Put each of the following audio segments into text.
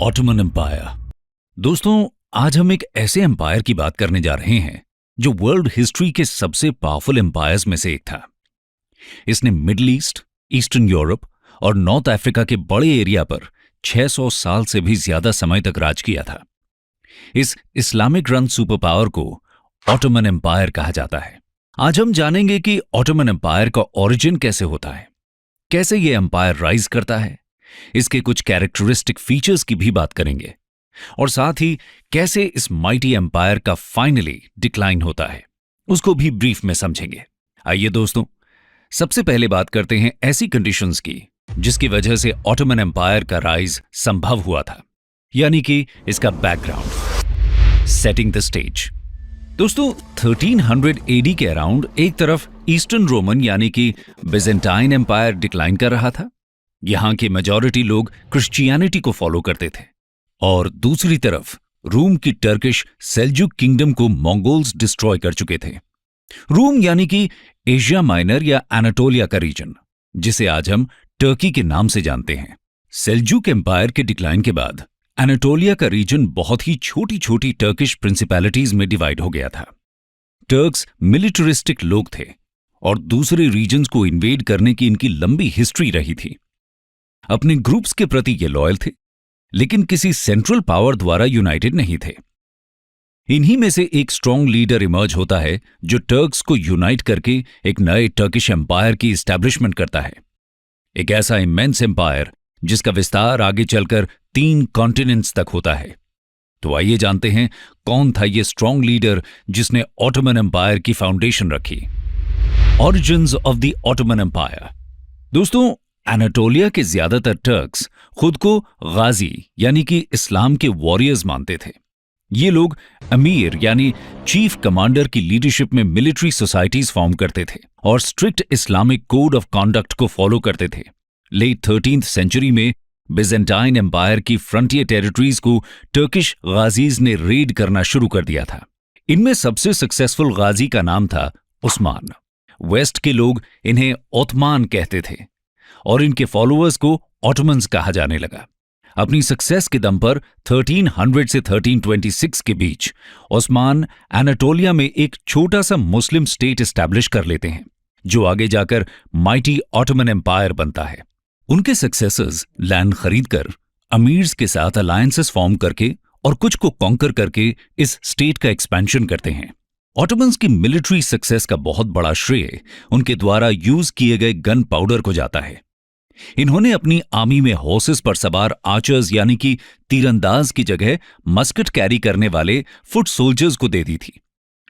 Ottoman Empire. दोस्तों, आज हम एक ऐसे एम्पायर की बात करने जा रहे हैं जो वर्ल्ड हिस्ट्री के सबसे पावरफुल एम्पायर्स में से एक था। इसने मिडिल ईस्ट, ईस्टर्न यूरोप और नॉर्थ अफ्रीका के बड़े एरिया पर 600 साल से भी ज्यादा समय तक राज किया था। इस इस्लामिक रन सुपर पावर को ऑटोमन एम्पायर कहा जाता है। आज हम जानेंगे कि ऑटोमन एम्पायर का ओरिजिन कैसे होता है, कैसे ये एम्पायर राइज करता है, इसके कुछ कैरेक्टरिस्टिक फीचर्स की भी बात करेंगे और साथ ही कैसे इस माइटी एम्पायर का फाइनली डिक्लाइन होता है, उसको भी ब्रीफ में समझेंगे। आइए दोस्तों, सबसे पहले बात करते हैं ऐसी कंडीशंस की जिसकी वजह से ऑटोमन एम्पायर का राइज संभव हुआ था, यानी कि इसका बैकग्राउंड। Setting the stage. दोस्तों, 1300 एडी के अराउंड एक तरफ ईस्टर्न रोमन यानी कि बिजेंटाइन एम्पायर डिक्लाइन कर रहा था। यहां के मेजॉरिटी लोग क्रिश्चियनिटी को फॉलो करते थे और दूसरी तरफ रूम की टर्किश सेल्जुक किंगडम को मंगोल्स डिस्ट्रॉय कर चुके थे। रूम यानी कि एशिया माइनर या एनाटोलिया का रीजन, जिसे आज हम टर्की के नाम से जानते हैं। सेल्जुक एम्पायर के डिक्लाइन के बाद एनाटोलिया का रीजन बहुत ही छोटी छोटी टर्किश प्रिंसिपैलिटीज में डिवाइड हो गया था। टर्क्स मिलिटरिस्टिक लोग थे और दूसरे रीजन्स को इन्वेड करने की इनकी लंबी हिस्ट्री रही थी। अपने ग्रुप्स के प्रति ये लॉयल थे, लेकिन किसी सेंट्रल पावर द्वारा यूनाइटेड नहीं थे। इन्हीं में से एक स्ट्रॉन्ग लीडर इमर्ज होता है जो टर्क्स को यूनाइट करके एक नए टर्किश एम्पायर की एस्टैब्लिशमेंट करता है। एक ऐसा इमेंस एम्पायर जिसका विस्तार आगे चलकर 3 कॉन्टिनेंट्स तक होता है। तो आइए जानते हैं कौन था ये स्ट्रॉन्ग लीडर जिसने ऑटोमन एम्पायर की फाउंडेशन रखी। Origins of the Ottoman Empire. दोस्तों, एनाटोलिया के ज्यादातर टर्क्स खुद को गाजी यानी कि इस्लाम के वॉरियर्स मानते थे। ये लोग अमीर यानी चीफ कमांडर की लीडरशिप में मिलिट्री सोसाइटीज फॉर्म करते थे और strict Islamic code of conduct को फॉलो करते थे। लेट 13th सेंचुरी में बिजेंटाइन एम्पायर की फ्रंटियर टेरिटरीज को टर्किश गाजीज ने रेड करना शुरू कर दिया था। इनमें सबसे सक्सेसफुल गाजी का नाम था उस्मान। वेस्ट के लोग इन्हें ओथमान कहते थे और इनके फॉलोअर्स को ऑटोमन्स कहा जाने लगा। अपनी सक्सेस के दम पर 1300 से 1326 के बीच ओस्मान एनाटोलिया में एक छोटा सा मुस्लिम स्टेट एस्टैब्लिश कर लेते हैं, जो आगे जाकर माइटी ऑटोमन एम्पायर बनता है। उनके सक्सेसर्स लैंड खरीदकर अमीर्स के साथ अलायंसेस फॉर्म करके और कुछ को कॉन्कर करके इस स्टेट का एक्सपेंशन करते हैं। ऑटोमन्स की मिलिट्री सक्सेस का बहुत बड़ा श्रेय उनके द्वारा यूज किए गए गन पाउडर को जाता है। इन्होंने अपनी आर्मी में हॉर्सेस पर सवार आर्चर्स यानी कि तीरंदाज की जगह मस्कट कैरी करने वाले फुट सोल्जर्स को दे दी थी।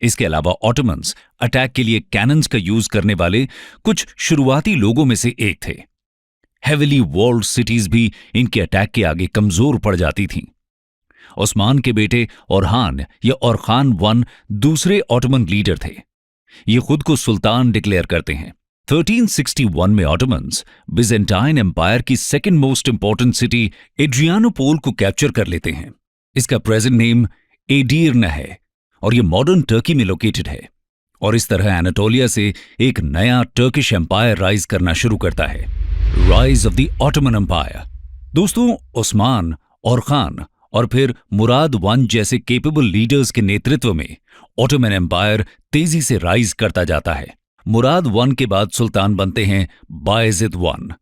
इसके अलावा ऑटोमन्स अटैक के लिए कैनन्स का यूज करने वाले कुछ शुरुआती लोगों में से एक थे। हेविली वॉल्ड सिटीज भी इनके अटैक के आगे कमजोर पड़ जाती थीं। ओस्मान के बेटे ओरहान या ओरखान वन दूसरे ऑटोमन लीडर थे। ये खुद को सुल्तान डिक्लेयर करते हैं। 1361 में ऑटोमन्स बिजेंटाइन एम्पायर की सेकेंड मोस्ट इंपॉर्टेंट सिटी एड्रियानोपोल को कैप्चर कर लेते हैं। इसका प्रेजेंट नेम एडीर्न है और ये मॉडर्न टर्की में लोकेटेड है। और इस तरह एनाटोलिया से एक नया टर्किश एम्पायर राइज करना शुरू करता है। Rise of the Ottoman Empire. दोस्तों, ओस्मान, ओरखान और फिर मुराद वन जैसे केपेबल लीडर्स के नेतृत्व में ऑटोमन एम्पायर तेजी से राइज करता जाता है। मुराद वन के बाद सुल्तान बनते हैं बायजिद वन।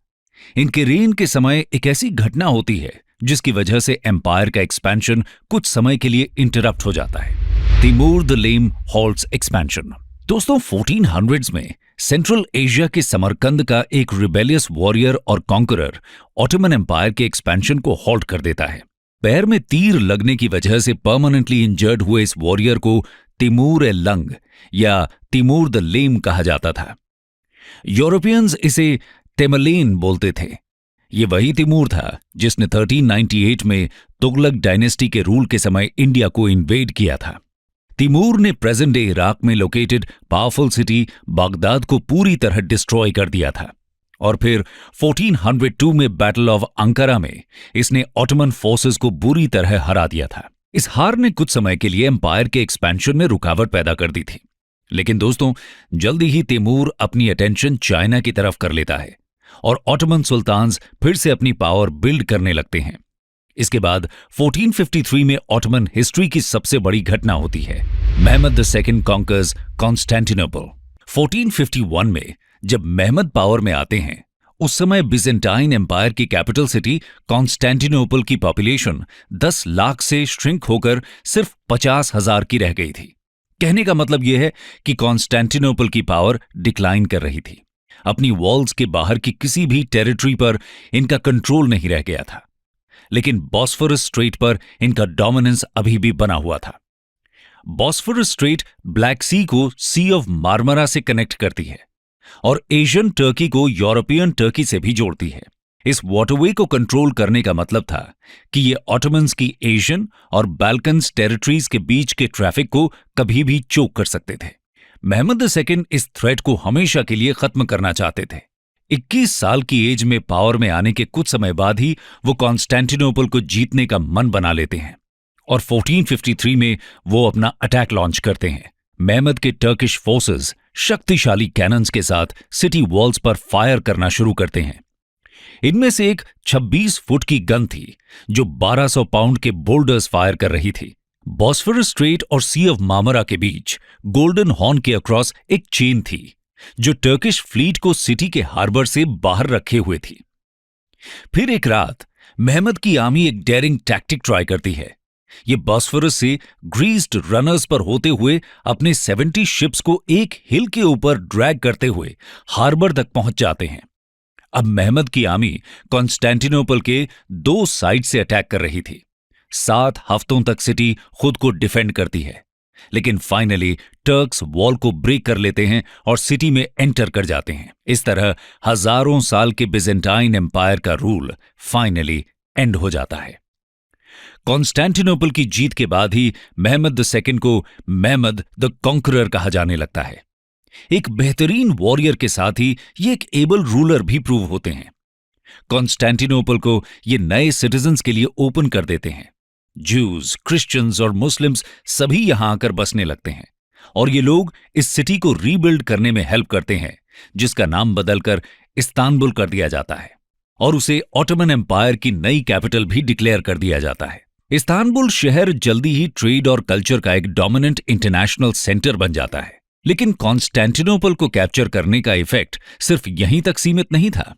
इनके रेन के समय एक ऐसी घटना होती है जिसकी वजह से एम्पायर का एक्सपेंशन कुछ समय के लिए इंटरप्ट हो जाता है। Timur the lame halts expansion. दोस्तों, 1400s में सेंट्रल एशिया के समरकंद का एक रिबेलियस वॉरियर और कॉन्करर ऑटोमन एम्पायर के एक्सपेंशन को हॉल्ट कर देता है। पैर में तीर लगने की वजह से परमानेंटली इंजर्ड हुए इस वॉरियर को तिमूर ए लंग या तिमूर द लेम कहा जाता था। यूरोपियंस इसे तेमलेन बोलते थे। ये वही तिमूर था जिसने 1398 में तुगलक डायनेस्टी के रूल के समय इंडिया को इन्वेड किया था। तिमूर ने प्रेजेंट डे इराक में लोकेटेड पावरफुल सिटी बगदाद को पूरी तरह डिस्ट्रॉय कर दिया था और फिर 1402 में बैटल ऑफ अंकारा में इसने ऑटोमन फोर्सेस को बुरी तरह हरा दिया था। इस हार ने कुछ समय के लिए एम्पायर के एक्सपेंशन में रुकावट पैदा कर दी थी, लेकिन दोस्तों, जल्दी ही तिमूर अपनी अटेंशन चाइना की तरफ कर लेता है और ऑटोमन सुल्तान्स फिर से अपनी पावर बिल्ड करने लगते हैं। इसके बाद 1453 में ऑटोमन हिस्ट्री की सबसे बड़ी घटना होती है। Mahmad II conquers Constantinople. 1451 में जब महमद पावर में आते हैं, उस समय बिजेंटाइन एम्पायर की कैपिटल सिटी कॉन्स्टेंटिनोपल की पॉपुलेशन 10 लाख से श्रिंक होकर सिर्फ 50,000 की रह गई थी। कहने का मतलब यह है कि कॉन्स्टेंटिनोपल की पावर डिक्लाइन कर रही थी। अपनी वॉल्स के बाहर की किसी भी टेरिटरी पर इनका कंट्रोल नहीं रह गया था, लेकिन बॉस्फोरस स्ट्रेट पर इनका डोमिनेंस अभी भी बना हुआ था। बॉस्फोरस स्ट्रेट ब्लैक सी को सी ऑफ मार्मरा से कनेक्ट करती है और एशियन टर्की को यूरोपियन टर्की से भी जोड़ती है। इस वाटरवे को कंट्रोल करने का मतलब था कि ये ऑटोमन्स की एशियन और बाल्कन्स टेरिटरीज के बीच के ट्रैफिक को कभी भी चोक कर सकते थे। महमद II इस थ्रेट को हमेशा के लिए खत्म करना चाहते थे। 21 साल की एज में पावर में आने के कुछ समय बाद ही वो कॉन्स्टेंटिनोपल को जीतने का मन बना लेते हैं और 1453 में वो अपना अटैक लॉन्च करते हैं। महमद के टर्किश फोर्सेस शक्तिशाली कैनन्स के साथ सिटी वॉल्स पर फायर करना शुरू करते हैं। इनमें से एक 26 फुट की गन थी जो 1200 पाउंड के बोल्डर्स फायर कर रही थी। बॉस्फोरस स्ट्रेट और सी ऑफ मार्मरा के बीच गोल्डन हॉर्न के अक्रॉस एक चेन थी जो टर्किश फ्लीट को सिटी के हार्बर से बाहर रखे हुए थी। फिर एक रात महमद की आर्मी एक डेयरिंग टैक्टिक ट्राई करती है। ये बॉस्फोरस से ग्रीस्ड रनर्स पर होते हुए अपने 70 शिप्स को एक हिल के ऊपर ड्रैग करते हुए हार्बर तक पहुंच जाते हैं। अब महमद की आर्मी कॉन्स्टेंटिनोपल के 2 साइड से अटैक कर रही थी। 7 हफ्तों तक सिटी खुद को डिफेंड करती है, लेकिन फाइनली टर्क्स वॉल को ब्रेक कर लेते हैं और सिटी में एंटर कर जाते हैं। इस तरह हजारों साल के बिजेंटाइन एम्पायर का रूल फाइनली एंड हो जाता है। कॉन्स्टेंटिनोपल की जीत के बाद ही महमद II को महमद द कॉन्करर कहा जाने लगता है। एक बेहतरीन वॉरियर के साथ ही ये एक एबल रूलर भी प्रूव होते हैं। कॉन्स्टेंटिनोपल को ये नए सिटीजन्स के लिए ओपन कर देते हैं। ज्यूज, क्रिश्चियंस और मुस्लिम्स सभी यहां आकर बसने लगते हैं और ये लोग इस सिटी को रीबिल्ड करने में हेल्प करते हैं, जिसका नाम बदलकर इस्तांबुल कर दिया जाता है और उसे ऑटोमन एम्पायर की नई कैपिटल भी डिक्लेयर कर दिया जाता है। इस्तांबुल शहर जल्दी ही ट्रेड और कल्चर का एक डोमिनेंट इंटरनेशनल सेंटर बन जाता है। लेकिन कॉन्स्टेंटिनोपल को कैप्चर करने का इफेक्ट सिर्फ यहीं तक सीमित नहीं था।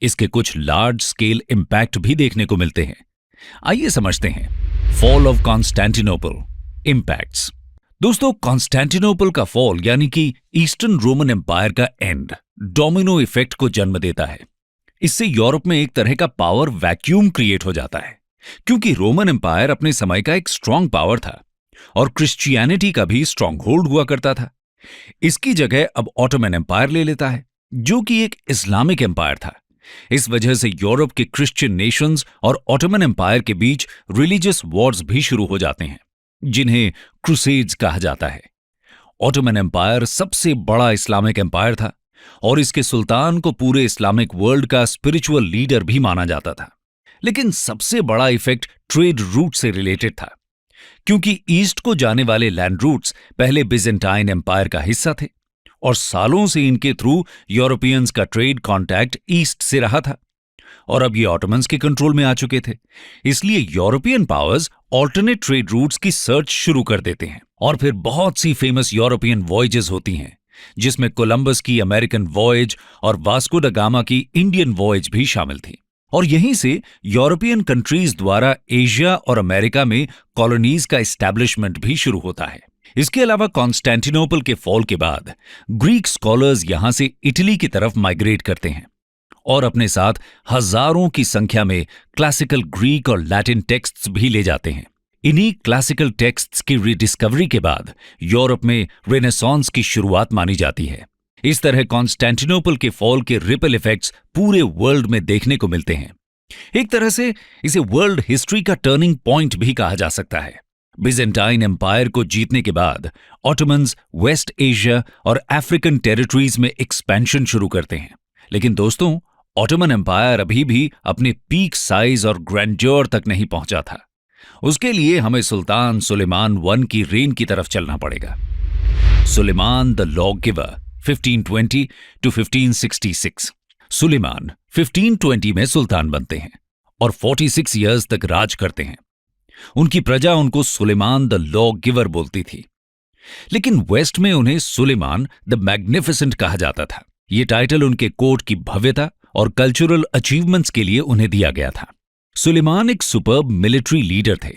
इसके कुछ लार्ज स्केल इंपैक्ट भी देखने को मिलते हैं। आइए समझते हैं फॉल ऑफ कॉन्स्टेंटिनोपल इंपैक्ट्स। दोस्तों, कॉन्स्टेंटिनोपल का फॉल यानी कि ईस्टर्न रोमन एम्पायर का एंड डोमिनो इफेक्ट को जन्म देता है। इससे यूरोप में एक तरह का पावर वैक्यूम क्रिएट हो जाता है, क्योंकि रोमन एम्पायर अपने समय का एक स्ट्रांग पावर था और क्रिश्चियनिटी का भी स्ट्रांग होल्ड हुआ करता था। इसकी जगह अब ऑटोमन एम्पायर ले लेता है, जो कि एक इस्लामिक एम्पायर था। इस वजह से यूरोप के क्रिश्चियन नेशंस और ऑटोमन एम्पायर के बीच रिलीजियस वॉर्स भी शुरू हो जाते हैं, जिन्हें क्रूसेड्स कहा जाता है। ऑटोमन एम्पायर सबसे बड़ा इस्लामिक एम्पायर था और इसके सुल्तान को पूरे इस्लामिक वर्ल्ड का स्पिरिचुअल लीडर भी माना जाता था। लेकिन सबसे बड़ा इफेक्ट ट्रेड रूट से रिलेटेड था, क्योंकि ईस्ट को जाने वाले लैंड रूट्स पहले बिजेंटाइन एम्पायर का हिस्सा थे और सालों से इनके थ्रू यूरोपियंस का ट्रेड कांटेक्ट ईस्ट से रहा था और अब ये ऑटोमन्स के कंट्रोल में आ चुके थे। इसलिए European powers alternate trade routes की सर्च शुरू कर देते हैं और फिर बहुत सी फेमस यूरोपियन वॉयजेस होती हैं, जिसमें कोलंबस की अमेरिकन वॉयज और वास्को ड गामा की इंडियन वॉयज भी शामिल थी। और यहीं से यूरोपियन कंट्रीज द्वारा एशिया और अमेरिका में कॉलोनीज का एस्टैब्लिशमेंट भी शुरू होता है। इसके अलावा कॉन्स्टेंटिनोपल के फॉल के बाद ग्रीक स्कॉलर्स यहां से इटली की तरफ माइग्रेट करते हैं और अपने साथ हजारों की संख्या में क्लासिकल ग्रीक और लैटिन टेक्स्ट्स भी ले जाते हैं। इन्हीं क्लासिकल टेक्स्ट्स की रिडिस्कवरी के बाद यूरोप में रेनेसांस की शुरुआत मानी जाती है। इस तरह कॉन्स्टेंटिनोपल के फॉल के रिपल इफेक्ट्स पूरे वर्ल्ड में देखने को मिलते हैं। एक तरह से इसे वर्ल्ड हिस्ट्री का टर्निंग पॉइंट भी कहा जा सकता है। बिजेंटाइन एम्पायर को जीतने के बाद ऑटोमन्स वेस्ट एशिया और अफ्रीकन टेरिटरीज में एक्सपेंशन शुरू करते हैं। लेकिन दोस्तों, ऑटोमन एम्पायर अभी भी अपने पीक साइज और ग्रैंड्योर तक नहीं पहुंचा था। उसके लिए हमें सुल्तान सुलेमान I की रेन की तरफ चलना पड़ेगा। Suleiman the lawgiver 1520 to 1566। Suleiman 1520 में सुल्तान बनते हैं और 46 ईयर्स तक राज करते हैं। उनकी प्रजा उनको सुलेमान द लॉ गिवर बोलती थी, लेकिन वेस्ट में उन्हें सुलेमान द मैग्निफिसेंट कहा जाता था। यह टाइटल उनके कोर्ट की भव्यता और कल्चरल अचीवमेंट्स के लिए उन्हें दिया गया था। सुलेमान एक सुपर्ब मिलिट्री लीडर थे।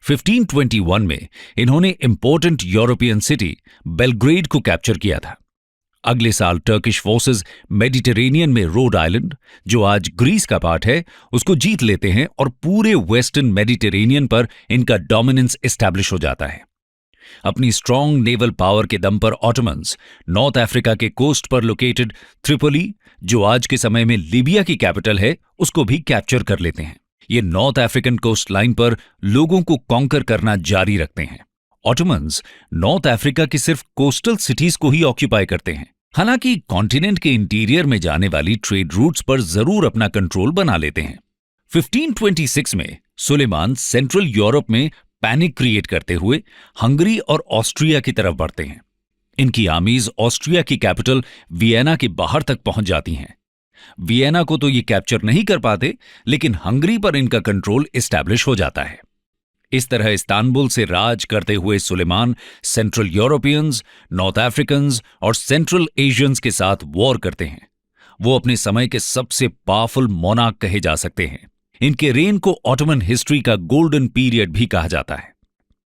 1521 में इन्होंने इंपॉर्टेंट यूरोपियन सिटी बेलग्रेड को कैप्चर किया था। अगले साल टर्किश फोर्सेस मेडिटेरेनियन में रोड आइलैंड, जो आज ग्रीस का पार्ट है, उसको जीत लेते हैं और पूरे वेस्टर्न मेडिटेरेनियन पर इनका डोमिनेंस एस्टैब्लिश हो जाता है। अपनी स्ट्रॉन्ग नेवल पावर के दम पर ऑटोमन्स नॉर्थ अफ्रीका के कोस्ट पर लोकेटेड त्रिपोली, जो आज के समय में लीबिया की कैपिटल है, उसको भी कैप्चर कर लेते हैं। ये नॉर्थ अफ्रीकन कोस्ट लाइन पर लोगों को कॉन्कर करना जारी रखते हैं। ऑटोमन्स नॉर्थ अफ्रीका की सिर्फ कोस्टल सिटीज को ही ऑक्यूपाई करते हैं। हालांकि कॉन्टिनेंट के इंटीरियर में जाने वाली ट्रेड रूट्स पर जरूर अपना कंट्रोल बना लेते हैं। 1526 में सुलेमान सेंट्रल यूरोप में पैनिक क्रिएट करते हुए हंगरी और ऑस्ट्रिया की तरफ बढ़ते हैं। इनकी आर्मीज ऑस्ट्रिया की कैपिटल वियना के बाहर तक पहुंच जाती हैं। वियना को तो ये कैप्चर नहीं कर पाते, लेकिन हंगरी पर इनका कंट्रोल एस्टैब्लिश हो जाता है। इस तरह इस्तांबुल से राज करते हुए Suleiman central Europeans, North Africans और सेंट्रल एशियंस के साथ वॉर करते हैं। वो अपने समय के सबसे पावरफुल मोनार्क कहे जा सकते हैं। इनके रेन को ऑटोमन हिस्ट्री का गोल्डन पीरियड भी कहा जाता है।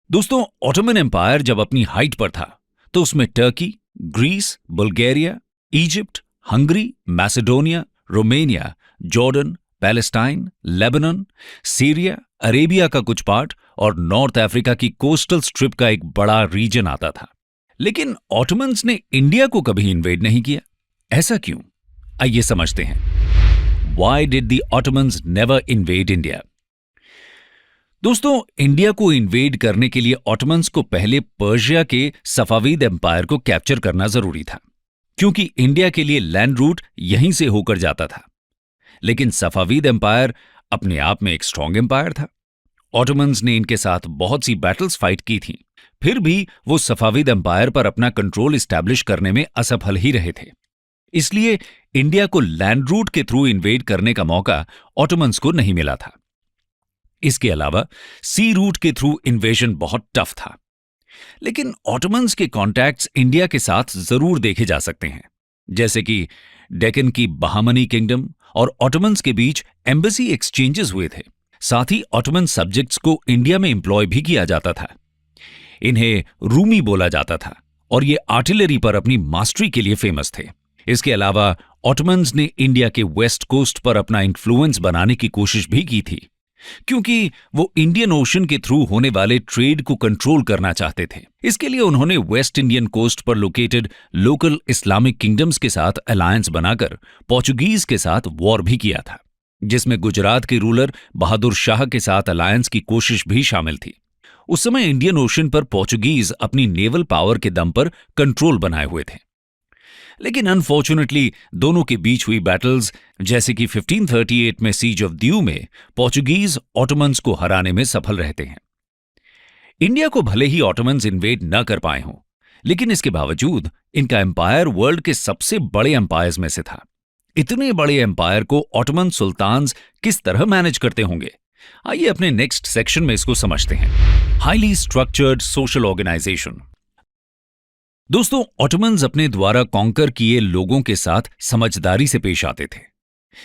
दोस्तों, ऑटोमन एम्पायर जब अपनी हाइट पर था तो उसमें Turkey, Greece, Bulgaria, Egypt, Hungary, Macedonia, Romania, Jordan, Palestine, Lebanon, Syria, Arabia का कुछ पार्ट और नॉर्थ अफ्रीका की कोस्टल स्ट्रिप का एक बड़ा रीजन आता था। लेकिन ऑटोमन्स ने इंडिया को कभी इन्वेड नहीं किया। ऐसा क्यों? आइए समझते हैं। Why did the Ottomans never invade India? दोस्तों, इंडिया को इन्वेड करने के लिए ऑटोमन्स को पहले पर्शिया के सफाविद एम्पायर को कैप्चर करना जरूरी था, क्योंकि इंडिया के लिए लैंड रूट यहीं से होकर जाता था। लेकिन सफाविद एम्पायर अपने आप में एक स्ट्रॉन्ग एम्पायर था। ऑटोमन्स ने इनके साथ बहुत सी बैटल्स फाइट की थी, फिर भी वो सफाविद एम्पायर पर अपना कंट्रोल इस्टेब्लिश करने में असफल ही रहे थे। इसलिए इंडिया को लैंड रूट के थ्रू इन्वेड करने का मौका ऑटोमन्स को नहीं मिला था। इसके अलावा सी रूट के थ्रू इन्वेजन बहुत टफ था। लेकिन ऑटोमन्स के कॉन्टैक्ट्स इंडिया के साथ जरूर देखे जा सकते हैं, जैसे कि डेक्कन की बहामनी किंगडम और ऑटोमन्स के बीच एम्बेसी एक्सचेंजेस हुए थे। साथ ही ऑटोमन सब्जेक्ट्स को इंडिया में एम्प्लॉय भी किया जाता था। इन्हें रूमी बोला जाता था और ये आर्टिलरी पर अपनी मास्टरी के लिए फेमस थे। इसके अलावा ऑटोमन्स ने इंडिया के वेस्ट कोस्ट पर अपना इन्फ्लुएंस बनाने की कोशिश भी की थी, क्योंकि वो इंडियन ओशन के थ्रू होने वाले ट्रेड को कंट्रोल करना चाहते थे। इसके लिए उन्होंने वेस्ट इंडियन कोस्ट पर लोकेटेड लोकल इस्लामिक किंगडम्स के साथ अलायंस बनाकर पोर्चुगीज के साथ वॉर भी किया था, जिसमें गुजरात के रूलर बहादुर शाह के साथ अलायंस की कोशिश भी शामिल थी। उस समय इंडियन ओशन पर पोर्चुगीज अपनी नेवल पावर के दम पर कंट्रोल बनाए हुए थे। लेकिन अनफॉर्चुनेटली दोनों के बीच हुई बैटल्स, जैसे कि 1538 में सीज ऑफ द्यू में पोर्चुगीज ऑटोमन्स को हराने में सफल रहते हैं। इंडिया को भले ही ऑटोमन्स इन्वेड न कर पाए हों, लेकिन इसके बावजूद इनका एम्पायर वर्ल्ड के सबसे बड़े एम्पायर्स में से था। इतने बड़े एम्पायर को ऑटोमन सुल्तान्स किस तरह मैनेज करते होंगे? आइए अपने नेक्स्ट सेक्शन में इसको समझते हैं। Highly structured social organisation. दोस्तों, ऑटोमन्स अपने द्वारा कॉन्कर किए लोगों के साथ समझदारी से पेश आते थे।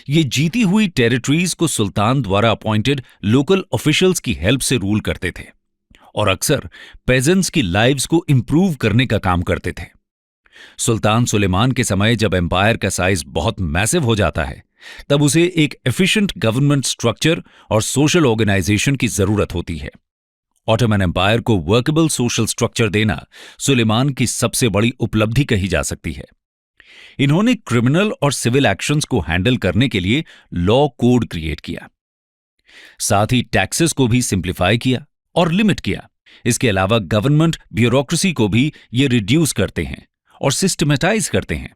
ये जीती हुई टेरिटरीज को सुल्तान द्वारा अपॉइंटेड लोकल ऑफिशियल्स की हेल्प से रूल करते थे और अक्सर पेजेंट्स की लाइव्स को इंप्रूव करने का काम करते थे। सुल्तान सुलेमान के समय जब एम्पायर का साइज बहुत मैसिव हो जाता है, तब उसे एक एफिशिएंट गवर्नमेंट स्ट्रक्चर और सोशल ऑर्गेनाइजेशन की जरूरत होती है। ऑटोमन एम्पायर को वर्केबल सोशल स्ट्रक्चर देना सुलेमान की सबसे बड़ी उपलब्धि कही जा सकती है। इन्होंने क्रिमिनल और सिविल एक्शंस को हैंडल करने के लिए लॉ कोड क्रिएट किया, साथ ही टैक्सेस को भी सिंप्लीफाई किया और लिमिट किया। इसके अलावा गवर्नमेंट ब्यूरोक्रेसी को भी ये रिड्यूस करते हैं और सिस्टमेटाइज करते हैं।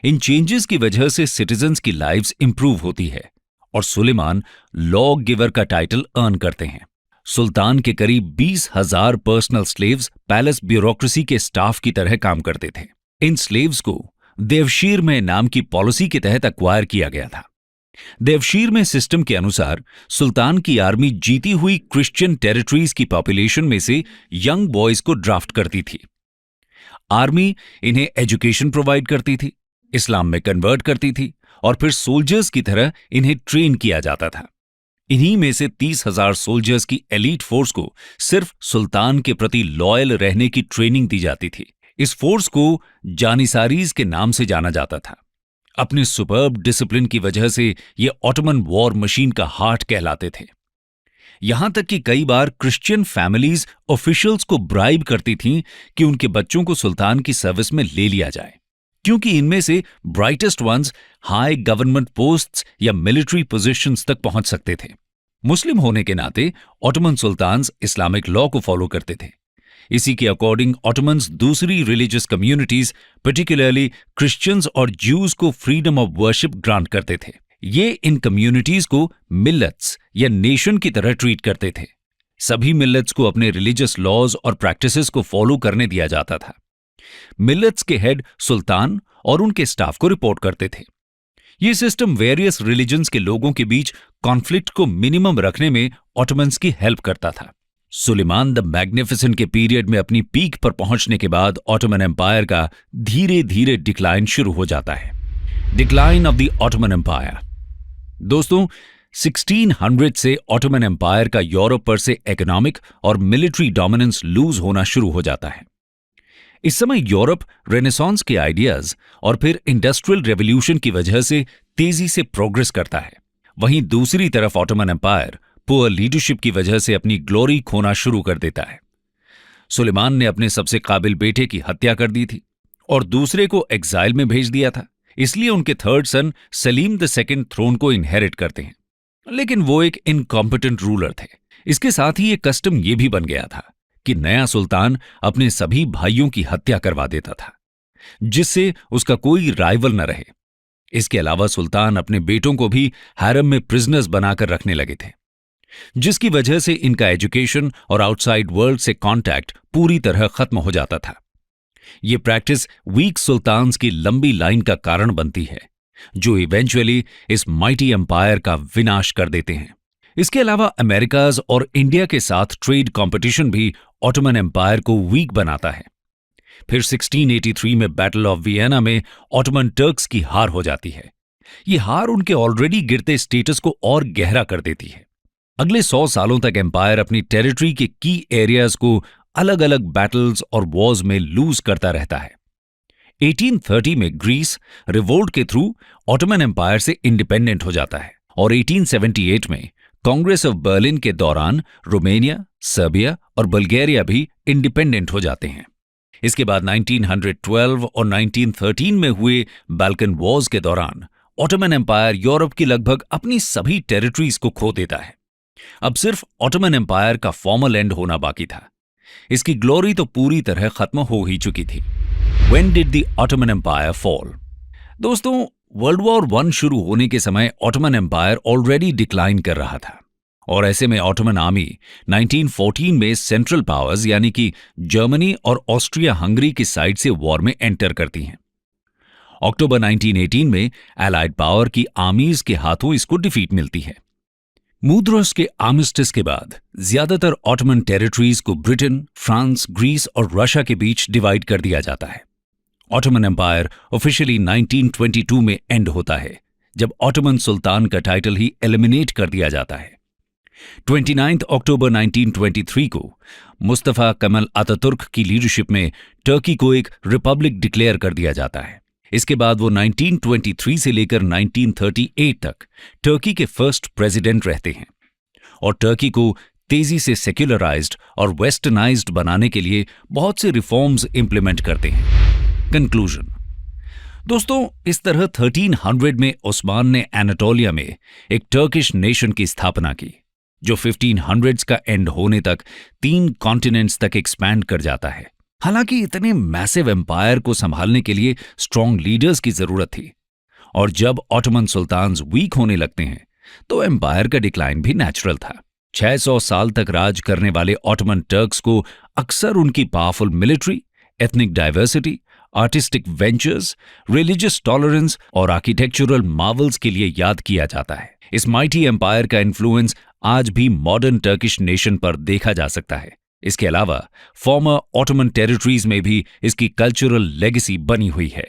इन चेंजेस की वजह से सिटीजन्स की लाइव्स इंप्रूव होती है और सुलेमान लॉ गिवर का टाइटल अर्न करते हैं। सुल्तान के करीब 20,000 पर्सनल स्लेव्स पैलेस ब्यूरोक्रेसी के स्टाफ की तरह काम करते थे। इन स्लेव्स को देवशीर में नाम की पॉलिसी के तहत अक्वायर किया गया था। देवशीर में सिस्टम के अनुसार सुल्तान की आर्मी जीती हुई क्रिश्चियन टेरिटरीज की पॉपुलेशन में से यंग बॉयज को ड्राफ्ट करती थी। आर्मी इन्हें एजुकेशन प्रोवाइड करती थी, इस्लाम में कन्वर्ट करती थी और फिर सोल्जर्स की तरह इन्हें ट्रेन किया जाता था। इन्हीं में से 30,000 सोल्जर्स की एलीट फोर्स को सिर्फ सुल्तान के प्रति लॉयल रहने की ट्रेनिंग दी जाती थी। इस फोर्स को जानिसारीज के नाम से जाना जाता था। अपने सुपर्ब डिसिप्लिन की वजह से ये ऑटोमन वॉर मशीन का हार्ट कहलाते थे। यहां तक कि कई बार क्रिश्चियन फैमिलीज ऑफिशियल्स को ब्राइब करती थीं कि उनके बच्चों को सुल्तान की सर्विस में ले लिया जाए, क्योंकि इनमें से brightest ones high government posts या मिलिट्री पोजीशंस तक पहुंच सकते थे। मुस्लिम होने के नाते ऑटोमन सुल्तान्स इस्लामिक लॉ को फॉलो करते थे। इसी के अकॉर्डिंग ऑटोमन्स दूसरी रिलीजियस कम्युनिटीज, पर्टिकुलरली क्रिश्चियंस और ज्यूज को फ्रीडम ऑफ वर्शिप ग्रांट करते थे। ये इन कम्युनिटीज को मिल्लत्स या नेशन की तरह ट्रीट करते थे। सभी मिल्लत्स को अपने रिलीजियस लॉज और प्रैक्टिसेस को फॉलो करने दिया जाता था। मिल्लत्स के हेड सुल्तान और उनके स्टाफ को रिपोर्ट करते थे। ये सिस्टम वेरियस रिलीजन्स के लोगों के बीच कॉन्फ्लिक्ट को मिनिमम रखने में ऑटोमन्स की हेल्प करता था। सुलेमान द मैग्निफिसेंट के पीरियड में अपनी पीक पर पहुंचने के बाद ऑटोमन एम्पायर का धीरे धीरे डिक्लाइन शुरू हो जाता है। Decline of the Ottoman Empire. दोस्तों, 1600 से ऑटोमन एम्पायर का यूरोप पर से इकोनॉमिक और मिलिट्री डोमिनेंस लूज होना शुरू हो जाता है। इस समय यूरोप रेनेसांस के आइडियाज और फिर इंडस्ट्रियल रेवोल्यूशन की वजह से तेजी से प्रोग्रेस करता है। वहीं दूसरी तरफ ऑटोमन एम्पायर पुअर लीडरशिप की वजह से अपनी ग्लोरी खोना शुरू कर देता है। सुलेमान ने अपने सबसे काबिल बेटे की हत्या कर दी थी और दूसरे को एग्जाइल में भेज दिया था, इसलिए उनके third son Selim the second throne को इनहेरिट करते हैं। लेकिन वो एक इनकॉम्पिटेंट रूलर थे। इसके साथ ही ये कस्टम ये भी बन गया था कि नया सुल्तान अपने सभी भाइयों की हत्या करवा देता था, जिससे उसका कोई राइवल न रहे। इसके अलावा सुल्तान अपने बेटों को भी हैरम में प्रिजनर्स बनाकर रखने लगे थे, जिसकी वजह से इनका एजुकेशन और आउटसाइड वर्ल्ड से कांटेक्ट पूरी तरह खत्म हो जाता था। यह प्रैक्टिस वीक सुल्तान्स की लंबी लाइन का कारण बनती है, जो इवेंचुअली इस माइटी एम्पायर का विनाश कर देते हैं। इसके अलावा अमेरिकाज और इंडिया के साथ ट्रेड कंपटीशन भी ऑटोमन एम्पायर को वीक बनाता है। फिर 1683 में बैटल ऑफ वियना में ऑटोमन टर्क्स की हार हो जाती है। यह हार उनके ऑलरेडी गिरते स्टेटस को और गहरा कर देती है। अगले 100 सालों तक एम्पायर अपनी टेरिटरी के की एरियाज को अलग अलग बैटल्स और वॉर्स में लूज करता रहता है। 1830 में ग्रीस रिवोल्ट के थ्रू ऑटोमन एम्पायर से इंडिपेंडेंट हो जाता है और 1878 में कांग्रेस ऑफ बर्लिन के दौरान रोमानिया, सर्बिया और बल्गेरिया भी इंडिपेंडेंट हो जाते हैं। इसके बाद 1912 और 1913 में हुए बाल्कन वॉर्स के दौरान ऑटोमन एम्पायर यूरोप की लगभग अपनी सभी टेरिटरीज को खो देता है। अब सिर्फ ऑटोमन एम्पायर का फॉर्मल एंड होना बाकी था। इसकी ग्लोरी तो पूरी तरह खत्म हो ही चुकी थी। When did the Ottoman Empire fall? दोस्तों, वर्ल्ड वॉर 1 शुरू होने के समय ऑटोमन एम्पायर ऑलरेडी डिक्लाइन कर रहा था और ऐसे में ऑटोमन आर्मी 1914 में सेंट्रल पावर्स यानी कि जर्मनी और ऑस्ट्रिया हंगरी की साइड से वॉर में एंटर करती हैं। अक्टूबर 1918 में एलाइड पावर की आर्मीज के हाथों इसको डिफीट मिलती है। मूद्रोस के आर्मिस्टिस के बाद ज्यादातर ऑटोमन टेरिटरीज को ब्रिटेन, फ्रांस, ग्रीस और रशिया के बीच डिवाइड कर दिया जाता है। ऑटोमन एम्पायर ऑफिशियली 1922 में एंड होता है, जब ऑटोमन सुल्तान का टाइटल ही एलिमिनेट कर दिया जाता है। 29 अक्टूबर 1923 को मुस्तफा कमल अतातुर्क की लीडरशिप में टर्की को एक रिपब्लिक डिक्लेयर कर दिया जाता है। इसके बाद वो 1923 से लेकर 1938 तक टर्की के फर्स्ट प्रेसिडेंट रहते हैं और टर्की को तेजी से सेक्युलराइज्ड और वेस्टर्नाइज्ड बनाने के लिए बहुत से रिफॉर्म्स इंप्लीमेंट करते हैं। कंक्लूजन। दोस्तों, इस तरह 1300 में ओस्मान ने एनाटोलिया में एक टर्किश नेशन की स्थापना की, जो 1500s का एंड होने तक 3 कॉन्टिनेंट्स तक एक्सपैंड कर जाता है। हालांकि इतने मैसिव एम्पायर को संभालने के लिए स्ट्रॉन्ग लीडर्स की जरूरत थी और जब ऑटोमन सुल्तान्स वीक होने लगते हैं तो एम्पायर का डिक्लाइन भी नेचुरल था। 600 साल तक राज करने वाले ऑटोमन टर्क्स को अक्सर उनकी powerful military, ethnic diversity, artistic ventures, religious tolerance और आर्किटेक्चरल मार्वल्स के लिए याद किया जाता है। इस माइटी एम्पायर का इन्फ्लुएंस आज भी मॉडर्न टर्किश नेशन पर देखा जा सकता है। इसके अलावा फॉर्मर ऑटोमन टेरिटरीज में भी इसकी कल्चरल लेगेसी बनी हुई है।